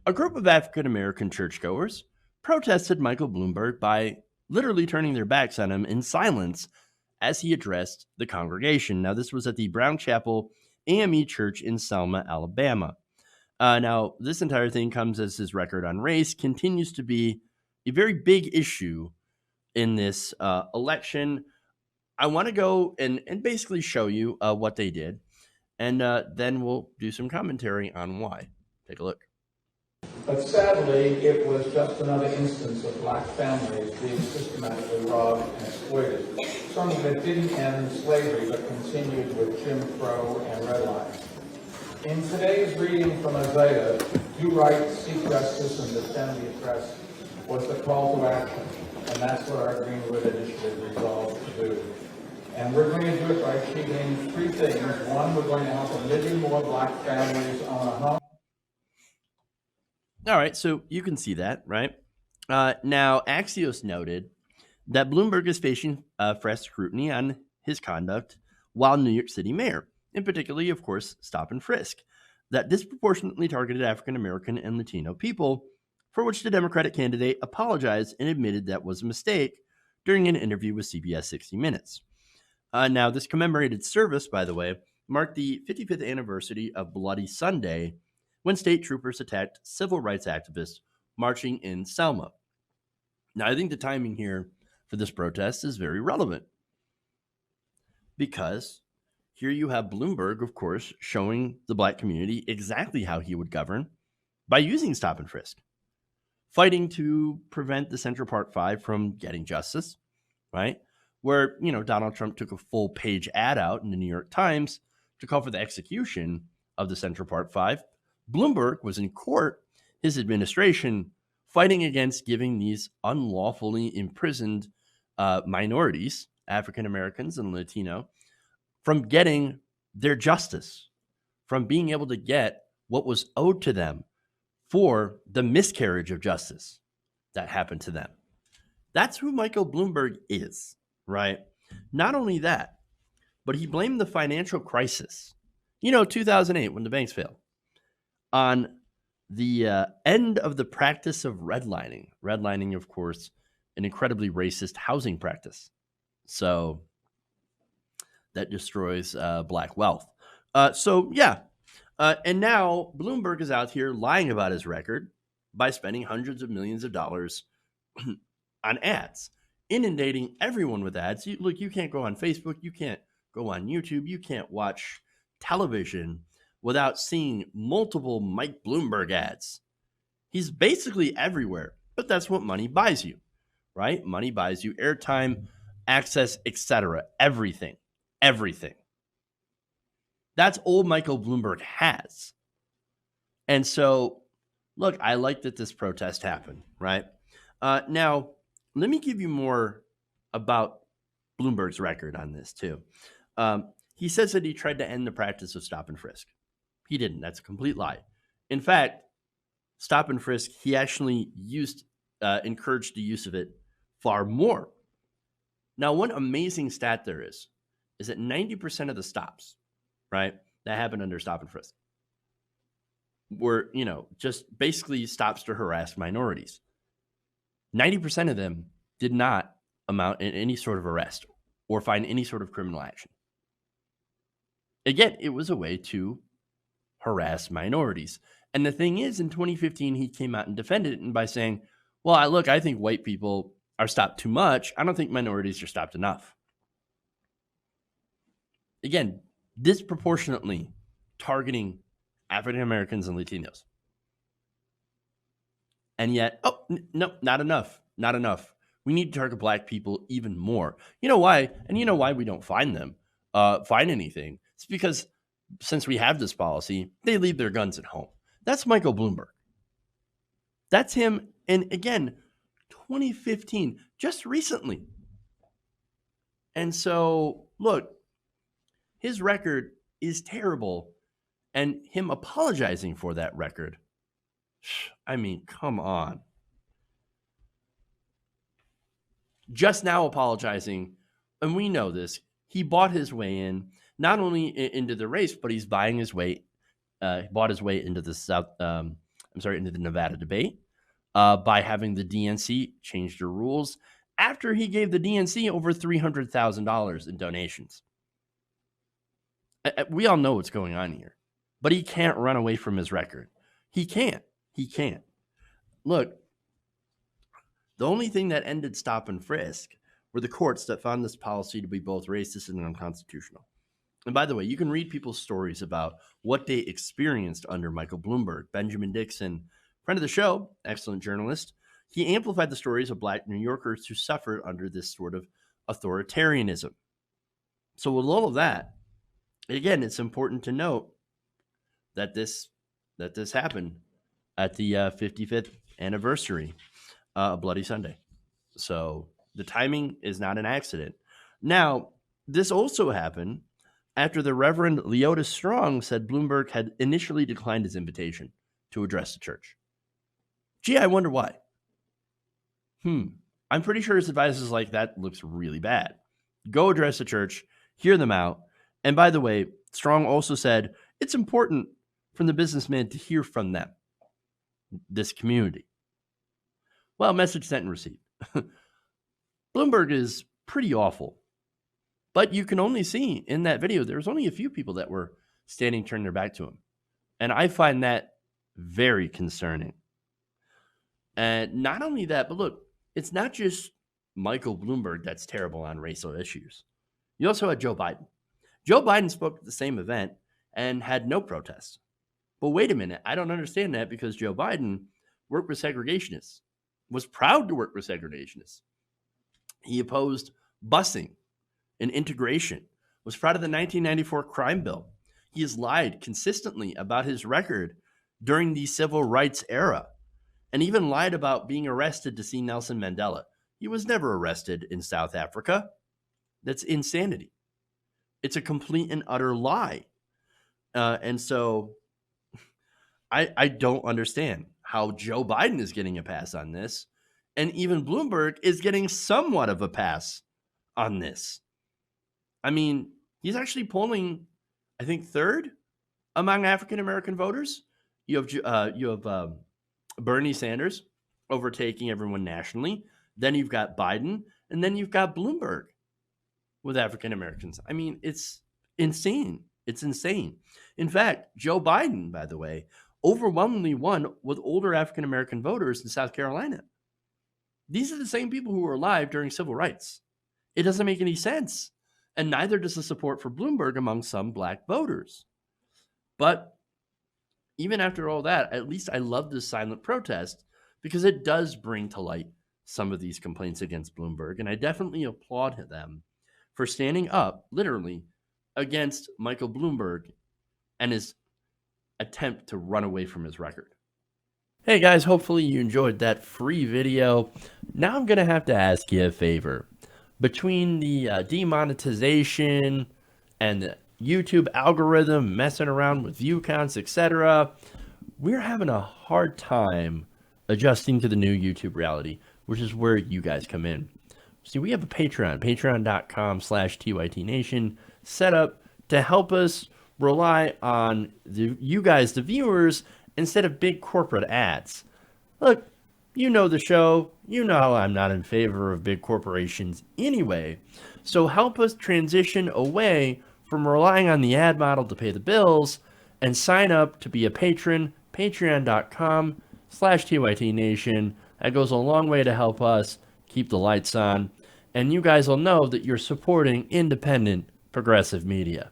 A group of African American churchgoers protested Michael Bloomberg by literally turning their backs on him in silence as he addressed the congregation. Now, this was at the Brown Chapel AME Church in Selma, Alabama. Now, this entire thing comes as his record on race continues to be a very big issue in this election. I want to go and basically show you what they did, and then we'll do some commentary on why. Take a look. But sadly, it was just another instance of black families being systematically robbed and exploited. Something that didn't end slavery but continued with Jim Crow and redlining. In today's reading from Isaiah, do right, seek justice, and defend the oppressed was the call to action. And that's what our Greenwood Initiative resolved to do. And we're going to do it by achieving three things. One, we're going to help 1 million more black families own a home. All right, so you can see that, right? Now, Axios noted that Bloomberg is facing fresh scrutiny on his conduct while New York City mayor, and particularly, of course, Stop-and-Frisk, that disproportionately targeted African American and Latino people, for which the Democratic candidate apologized and admitted that was a mistake during an interview with CBS 60 Minutes. Now, this commemorated service, by the way, marked the 55th anniversary of Bloody Sunday, when state troopers attacked civil rights activists marching in Selma. Now, I think the timing here for this protest is very relevant because here you have Bloomberg, of course, showing the black community exactly how he would govern by using stop and frisk, fighting to prevent the Central Park Five from getting justice, right? Where, Donald Trump took a full page ad out in the New York Times to call for the execution of the Central Park Five. Bloomberg was in court, his administration, fighting against giving these unlawfully imprisoned minorities, African Americans and Latino, from getting their justice, from being able to get what was owed to them for the miscarriage of justice that happened to them. That's who Michael Bloomberg is, right? Not only that, but he blamed the financial crisis, 2008 when the banks failed, on the end of the practice of redlining. Redlining, of course, an incredibly racist housing practice. So that destroys black wealth. And now Bloomberg is out here lying about his record by spending hundreds of millions of dollars on ads, inundating everyone with ads. You can't go on Facebook. You can't go on YouTube. You can't watch television without seeing multiple Mike Bloomberg ads. He's basically everywhere, but that's what money buys you, right? Money buys you airtime, access, etc. Everything. That's all Michael Bloomberg has. And so, look, I like that this protest happened, right? Now, let me give you more about Bloomberg's record on this, too. He says that he tried to end the practice of stop and frisk. He didn't. That's a complete lie. In fact, stop and frisk, he actually encouraged the use of it far more. Now, one amazing stat there is that 90% of the stops, right, that happened under stop and frisk were, just basically stops to harass minorities. 90% of them did not amount in any sort of arrest or find any sort of criminal action. Again, it was a way to harass minorities. And the thing is, in 2015, he came out and defended it by saying, well, I think white people are stopped too much. I don't think minorities are stopped enough. Again, disproportionately targeting African Americans and Latinos. And yet, no, not enough. Not enough. We need to target black people even more. You know why? And you know why we don't find anything? It's because since we have this policy, they leave their guns at home. That's Michael Bloomberg. That's him. And again, 2015, just recently. And so, look, his record is terrible. And him apologizing for that record, I mean, come on. Just now apologizing, and we know this, he bought his way in, not only into the race, but he's bought his way into the into the Nevada debate by having the DNC change their rules after he gave the DNC over $300,000 in donations. We all know what's going on here, but he can't run away from his record. He can't. Look, the only thing that ended stop and frisk were the courts that found this policy to be both racist and unconstitutional. And by the way, you can read people's stories about what they experienced under Michael Bloomberg. Benjamin Dixon, friend of the show, excellent journalist, he amplified the stories of Black New Yorkers who suffered under this sort of authoritarianism. So with all of that, again, it's important to note that this happened at the 55th anniversary of Bloody Sunday. So the timing is not an accident. Now, this also happened after the Reverend Leota Strong said Bloomberg had initially declined his invitation to address the church. Gee, I wonder why. I'm pretty sure his advice is like, that looks really bad. Go address the church, hear them out. And by the way, Strong also said it's important for the businessman to hear from them, this community. Well, message sent and received. Bloomberg is pretty awful. But you can only see in that video, there's only a few people that were standing, turning their back to him. And I find that very concerning. And not only that, but look, it's not just Michael Bloomberg that's terrible on racial issues. You also had Joe Biden. Joe Biden spoke at the same event and had no protests. But wait a minute, I don't understand that, because Joe Biden worked with segregationists, was proud to work with segregationists. He opposed busing and integration, was proud of the 1994 crime bill. He has lied consistently about his record during the civil rights era, and even lied about being arrested to see Nelson Mandela. He was never arrested in South Africa. That's insanity. It's a complete and utter lie. And so I don't understand how Joe Biden is getting a pass on this, and even Bloomberg is getting somewhat of a pass on this. I mean, he's actually polling, I think, third among African-American voters. You have Bernie Sanders overtaking everyone nationally. Then you've got Biden, and then you've got Bloomberg with African-Americans. I mean, it's insane. It's insane. In fact, Joe Biden, by the way, overwhelmingly won with older African-American voters in South Carolina. These are the same people who were alive during civil rights. It doesn't make any sense. And neither does the support for Bloomberg among some black voters. But even after all that, at least I love this silent protest, because it does bring to light some of these complaints against Bloomberg. And I definitely applaud them for standing up, literally, against Michael Bloomberg and his attempt to run away from his record. Hey guys, hopefully you enjoyed that free video. Now I'm going to have to ask you a favor. Between the demonetization and the YouTube algorithm messing around with view counts, etc., we're having a hard time adjusting to the new YouTube reality, which is where you guys come in. See, we have a Patreon, patreon.com/TYTNation, set up to help us rely on you guys, the viewers, instead of big corporate ads. Look, you know the show. You know how I'm not in favor of big corporations anyway. So help us transition away from relying on the ad model to pay the bills and sign up to be a patron, patreon.com/TYTNation. That goes a long way to help us keep the lights on. And you guys will know that you're supporting independent, progressive media.